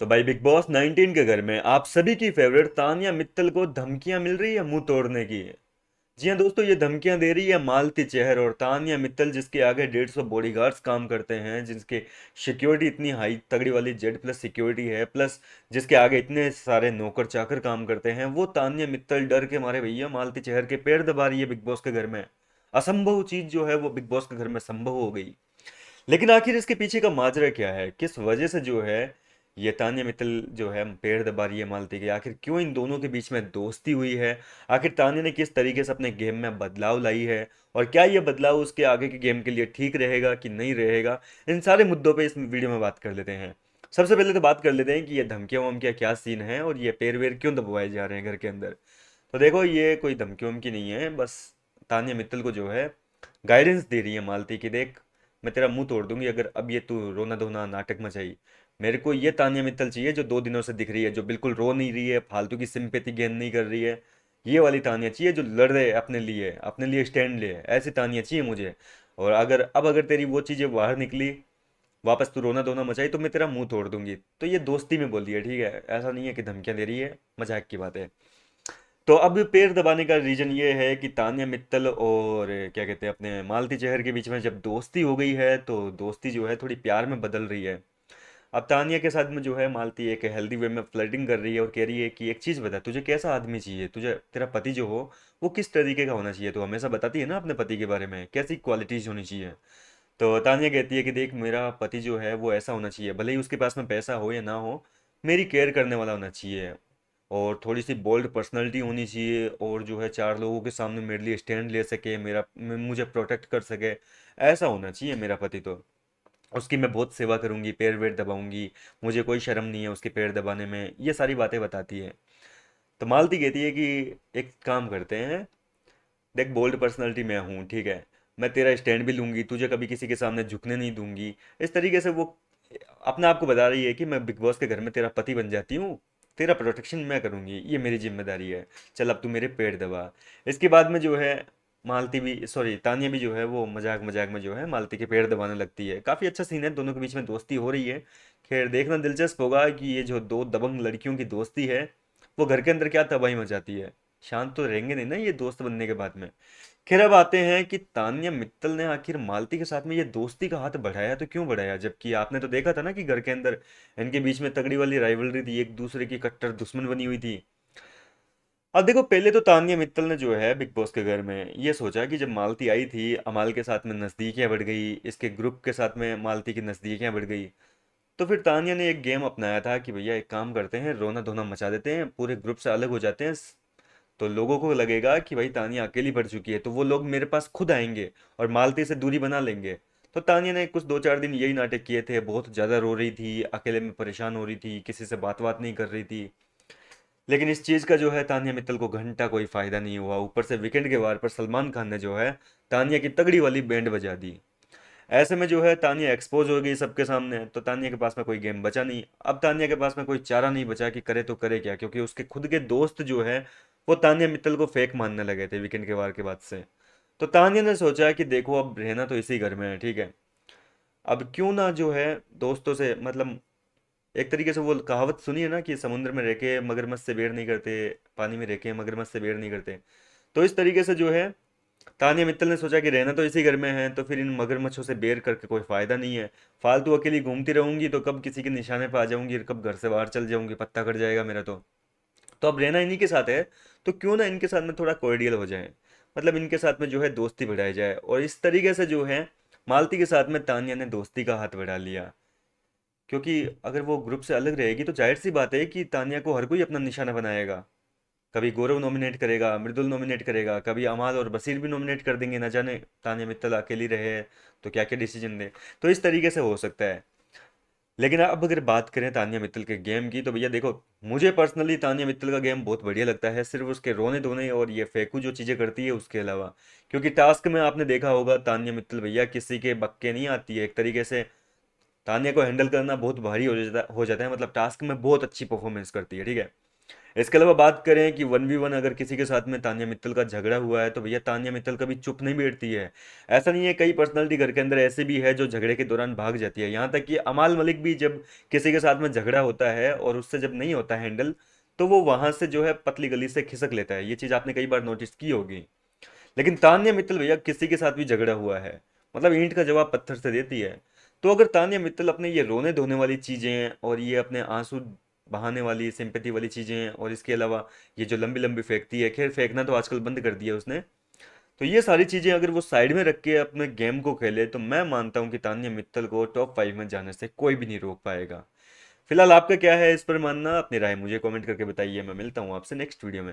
तो भाई big boss 19 के घर में आप सभी की फेवरेट तानिया मित्तल को धमकियां मिल रही है मुंह तोड़ने की। जी हाँ दोस्तों, ये धमकियां दे रही है मालती चहर और तानिया मित्तल, जिसके आगे 150 बॉडीगार्ड्स काम करते हैं, जिनके सिक्योरिटी इतनी हाई तगड़ी वाली जेड प्लस सिक्योरिटी है, प्लस जिसके आगे इतने सारे नौकर चाकर काम करते हैं। वो तानिया मित्तल डर के मारे भैया मालती चहर के पैर दबा रही है बिग बॉस के घर में। असंभव चीज जो है वो बिग बॉस के घर में संभव हो गई। लेकिन आखिर इसके पीछे का माजरा क्या है, किस वजह से जो है ये तान्या मित्तल जो है पेड़ दबा रही है मालती के, आखिर क्यों इन दोनों के बीच में दोस्ती हुई है, आखिर तान्या ने किस तरीके से अपने गेम में बदलाव लाई है, और क्या ये बदलाव उसके आगे के गेम के लिए ठीक रहेगा कि नहीं रहेगा। इन सारे मुद्दों पे इस वीडियो में बात कर लेते हैं। सबसे पहले तो बात कर लेते हैं कि ये धमकियां वमकियां क्या सीन है और ये पैर वेर क्यों दबवाए जा रहे हैं घर के अंदर। तो देखो, ये कोई धमकी वमकी नहीं है, बस तान्या मित्तल को जो है गाइडेंस दे रही है मालती की, देख मैं तेरा मुंह तोड़ दूंगी अगर अब ये तू रोना धोना नाटक मचाई। मेरे को ये तानिया मित्तल चाहिए जो 2 दिनों से दिख रही है, जो बिल्कुल रो नहीं रही है, फालतू की सिंपैथी गेन नहीं कर रही है। ये वाली तानिया चाहिए जो लड़ रहे अपने लिए स्टैंड ले, ऐसी तानिया चाहिए मुझे। और अगर तेरी वो चीज़ें बाहर निकली, वापस तू रोना धोना मचाई, तो मैं तेरा मुंह तोड़ दूंगी। तो ये दोस्ती में बोल रही है, ठीक है, ऐसा नहीं है कि धमकियां दे रही है, मजाक की बात है। तो अब पैर दबाने का रीजन ये है कि तान्या मित्तल और क्या कहते हैं अपने मालती चहर के बीच में जब दोस्ती हो गई है, तो दोस्ती जो है थोड़ी प्यार में बदल रही है। अब तानिया के साथ में जो है मालती एक हेल्दी वे में फ्लर्टिंग कर रही है और कह रही है कि एक चीज़ बता, तुझे कैसा आदमी चाहिए, तुझे तेरा पति जो हो वो किस तरीके का होना चाहिए। तो हमेशा बताती है ना अपने पति के बारे में कैसी क्वालिटीज़ होनी चाहिए। तो तानिया कहती है कि देख, मेरा पति जो है वो ऐसा होना चाहिए, भले ही उसके पास में पैसा हो या ना हो, मेरी केयर करने वाला होना चाहिए, और थोड़ी सी बोल्ड पर्सनैलिटी होनी चाहिए, और जो है 4 लोगों के सामने मेरे लिए स्टैंड ले सके, मुझे प्रोटेक्ट कर सके। ऐसा होना चाहिए मेरा पति। तो उसकी मैं बहुत सेवा करूंगी, पैर वैर दबाऊंगी, मुझे कोई शर्म नहीं है उसके पैर दबाने में, ये सारी बातें बताती है। तो मालती कहती है कि एक काम करते हैं, देख बोल्ड पर्सनालिटी मैं हूँ, ठीक है, मैं तेरा स्टैंड भी लूंगी, तुझे कभी किसी के सामने झुकने नहीं दूंगी। इस तरीके से वो अपने आप को बता रही है कि मैं बिग बॉस के घर में तेरा पति बन जाती हूँ, तेरा प्रोटेक्शन मैं करूंगी, ये मेरी जिम्मेदारी है, चल अब तू मेरे पेड़ दबा। इसके बाद में जो है मालती भी, सॉरी, तानिया भी जो है वो मजाक मजाक में जो है मालती के पेड़ दबाने लगती है। काफ़ी अच्छा सीन है, दोनों के बीच में दोस्ती हो रही है। खैर, देखना दिलचस्प होगा कि ये जो दो दबंग लड़कियों की दोस्ती है वो घर के अंदर क्या तबाही मचाती है। शांत तो रहेंगे नहीं ना ये दोस्त बनने के बाद में। खैर, अब आते हैं कि तान्या मित्तल ने आखिर मालती के साथ में ये दोस्ती का हाथ बढ़ाया तो क्यों बढ़ाया, जबकि आपने तो देखा था ना कि घर के अंदर इनके बीच में तगड़ी वाली राइवलरी थी, एक दूसरे की कट्टर दुश्मन बनी हुई थी। अब देखो, पहले तो तान्या मित्तल ने जो है बिग बॉस के घर में ये सोचा कि जब मालती आई थी, अमाल के साथ में नज़दीकियां बढ़ गई, इसके ग्रुप के साथ में मालती की नज़दीकियां बढ़ गई, तो फिर तानिया ने एक गेम अपनाया था कि भैया एक काम करते हैं, रोना धोना मचा देते हैं, पूरे ग्रुप से अलग हो जाते हैं। तो लोगों को लगेगा कि भाई तानिया अकेली पड़ चुकी है, तो वो लोग मेरे पास खुद आएंगे और मालती से दूरी बना लेंगे। तो तानिया ने कुछ 2-4 दिन यही नाटक किए थे, बहुत ज़्यादा रो रही थी, अकेले में परेशान हो रही थी, किसी से बात बात नहीं कर रही थी। लेकिन इस चीज़ का जो है तानिया मित्तल को घंटा कोई फ़ायदा नहीं हुआ। ऊपर से वीकेंड के वार पर सलमान खान ने जो है तानिया की तगड़ी वाली बैंड बजा दी। ऐसे में जो है तानिया एक्सपोज हो गई सबके सामने, तो तानिया के पास में कोई गेम बचा नहीं। अब तानिया के पास में कोई चारा नहीं बचा कि करे तो करे क्या, क्योंकि उसके खुद के दोस्त जो है वो तानिया मित्तल को फेक मानने लगे थे वीकेंड के वार के बाद से। तो तानिया ने सोचा कि देखो, अब रहना तो इसी घर में है, ठीक है, अब क्यों ना जो है दोस्तों से, मतलब एक तरीके से वो कहावत सुनी है ना कि समुद्र में रह के मगरमच्छ से बेर नहीं करते, पानी में रह के मगरमच्छ से बेर नहीं करते। तो इस तरीके से जो है तानिया मित्तल ने सोचा कि रहना तो इसी घर में है, तो फिर इन मगरमच्छों से बेर करके कोई फायदा नहीं है। फालतू अकेली घूमती रहूंगी तो कब किसी के निशाने पर आ जाऊंगी और कब घर से बाहर चल जाऊंगी, पत्ता कट जाएगा मेरा। तो अब रहना इन्हीं के साथ है, तो क्यों ना इनके साथ में थोड़ा कॉर्डियल हो जाए, मतलब इनके साथ में जो है दोस्ती बढ़ाई जाए। और इस तरीके से जो है मालती के साथ में तानिया ने दोस्ती का हाथ बढ़ा लिया। क्योंकि अगर वो ग्रुप से अलग रहेगी तो जाहिर सी बात है कि तानिया को हर कोई अपना निशाना बनाएगा। कभी गौरव नॉमिनेट करेगा, मृदुल नॉमिनेट करेगा, कभी अमाल और बसीर भी नॉमिनेट कर देंगे, न जाने तानिया मित्तल अकेली रहे तो क्या क्या डिसीजन दे। तो इस तरीके से हो सकता है। लेकिन अब अगर बात करें तानिया मित्तल के गेम की, तो भैया देखो, मुझे पर्सनली तानिया मित्तल का गेम बहुत बढ़िया लगता है, सिर्फ उसके रोने धोने और ये फेंकू जो चीज़ें करती है उसके अलावा। क्योंकि टास्क में आपने देखा होगा तानिया मित्तल भैया किसी के बक्के नहीं आती है, एक तरीके से तानिया को हैंडल करना बहुत भारी हो जाता है, मतलब टास्क में बहुत अच्छी परफॉर्मेंस करती है, ठीक है। इसके अलावा बात करें कि 1v1 अगर किसी के साथ में तानिया मित्तल का झगड़ा हुआ है तो भैया तानिया मित्तल कभी चुप नहीं बैठती है। ऐसा नहीं है, कई पर्सनालिटी घर के अंदर ऐसे भी है जो झगड़े के दौरान भाग जाती है। यहाँ तक कि अमाल मलिक भी जब किसी के साथ में झगड़ा होता है और उससे जब नहीं होता हैंडल, तो वो वहां से जो है पतली गली से खिसक लेता है। ये चीज आपने कई बार नोटिस की होगी। लेकिन तान्या मित्तल भैया किसी के साथ भी झगड़ा हुआ है, मतलब ईंट का जवाब पत्थर से देती है। तो अगर तान्या मित्तल अपने ये रोने धोने वाली चीजें और ये अपने आंसू बहाने वाली सिंपैथी वाली चीजें और इसके अलावा ये जो लंबी लंबी फेंकती है, खैर फेंकना तो आजकल बंद कर दिया उसने, तो ये सारी चीजें अगर वो साइड में रख के अपने गेम को खेले तो मैं मानता हूँ कि तान्या मित्तल को टॉप 5 में जाने से कोई भी नहीं रोक पाएगा। फिलहाल आपका क्या है इस पर मानना? अपनी राय मुझे कमेंट करके बताइए। मैं मिलता हूँ आपसे नेक्स्ट वीडियो में।